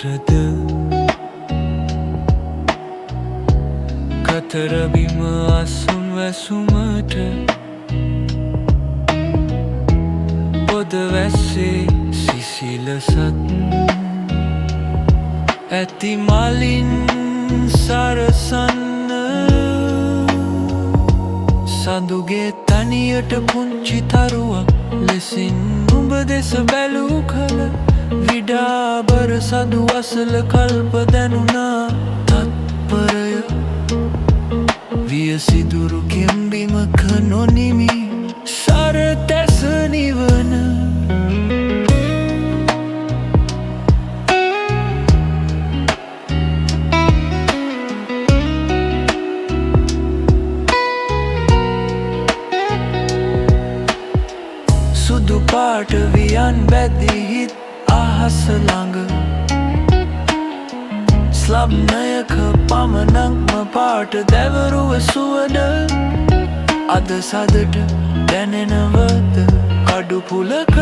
මටද කතර බිම අසුන් වැසුමට පොද වැස්සේ සිසිලසත් ඇති මලින් සරසන්න සඳුගේ තනියට පුංචි තරුවක් ලෙසින් උඹ දෙස බැලූ කල විඩාබර සඳු අසල කල්ප දැනුණා තත්පරය වියසිදුරු කෙම්බිමක නොනිමි සරතැස නිවන සුදු පාට වියන් බැදී හිත් අහස ළඟ ස්ලබ්නයක පමණක්ම පාට දැවරුව සුවඳ අද සදට දැනෙනවද කඩු පුලක